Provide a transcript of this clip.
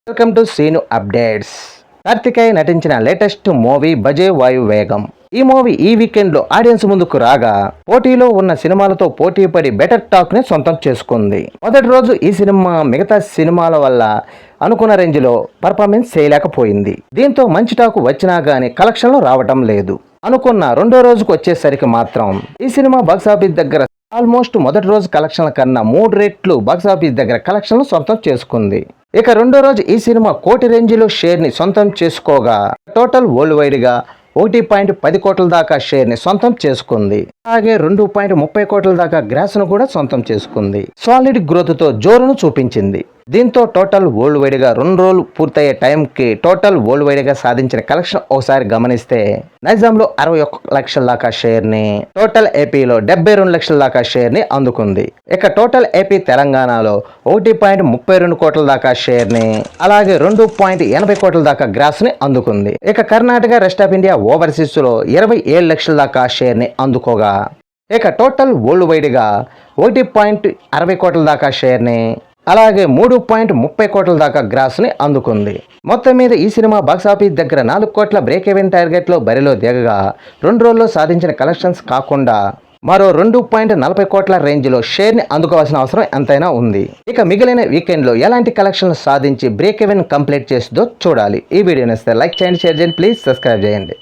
Welcome to Seenu updates. Karthikeya నటించిన latest movie బజే వాయు వేగం. ఈ మూవీ ఈ వీకెండ్ లో ఆడియన్స్ ముందుకు రాగా పోటీలో ఉన్న సినిమాలతో పోటీ పడి బెటర్ టాక్ ని సొంతం చేసుకుంది. మొదటి రోజు ఈ సినిమా మిగతా సినిమాల వల్ల అనుకున్న రేంజ్ లో పర్ఫార్మెన్స్ చేయలేకపోయింది. దీంతో మంచి టాక్ వచ్చినా గానీ కలెక్షన్లు రావటం లేదు. అనుకున్న రెండో రోజుకు వచ్చేసరికి మాత్రం ఈ సినిమా బాక్సాఫీస్ దగ్గర ఆల్మోస్ట్ మొదటి రోజు కలెక్షన్ల కన్నా 3 రెట్లు బాక్సాఫీస్ దగ్గర కలెక్షన్లు సొంతం చేసుకుంది. ఇక రెండో రోజు ఈ సినిమా కోటి రేంజ్లో షేర్ ని సొంతం చేసుకోగా టోటల్ వరల్డ్ వైడ్ గా 1.10 కోట్ల దాకా షేర్ ని సొంతం చేసుకుంది. అలాగే 2.30 కోట్ల దాకా గ్రాస్ ను కూడా సొంతం చేసుకుంది. సాలిడ్ గ్రోత్ తో జోరును చూపించింది. దీంతో టోటల్ వరల్డ్ వైడ్ గా 2 రోజులు పూర్తయ్యే టైంకి టోటల్ వరల్డ్ వైడ్ గా సాధించిన కలెక్షన్ ఒకసారి గమనిస్తే నైజాంలో 61 లక్షల దాకా షేర్ ని, టోటల్ ఏపీలో 72 లక్షల దాకా షేర్ ని అందుకుంది. ఇక టోటల్ ఏపీ తెలంగాణలో 1.32 కోట్ల దాకా షేర్ ని, అలాగే 2.80 కోట్ల దాకా గ్రాస్ ని అందుకుంది. ఇక Karnataka, rest of India, overseas లో 27 లక్షల దాకా షేర్ ని అందుకోగా ఇక టోటల్ వరల్డ్ వైడ్ గా 1.60 కోట్ల దాకా షేర్ ని, అలాగే 3.30 కోట్ల దాకా గ్రాస్ ని అందుకుంది. మొత్తం మీద ఈ సినిమా బాక్సాఫీస్ దగ్గర 4 కోట్ల బ్రేక్ ఈవెన్ టార్గెట్ లో బరిలో దిగగా 2 రోజుల్లో సాధించిన కలెక్షన్స్ కాకుండా మరో 2.40 కోట్ల రేంజ్ లో షేర్ ని అందుకోవాల్సిన అవసరం ఎంతైనా ఉంది. ఇక మిగిలిన వీకెండ్ లో ఎలాంటి కలెక్షన్లు సాధించి బ్రేక్ ఈవెన్ కంప్లీట్ చేస్తుందో చూడాలి. ఈ వీడియో నచ్చితే లైక్ చేయండి, షేర్ చేయండి, ప్లీజ్ సబ్స్క్రైబ్ చేయండి.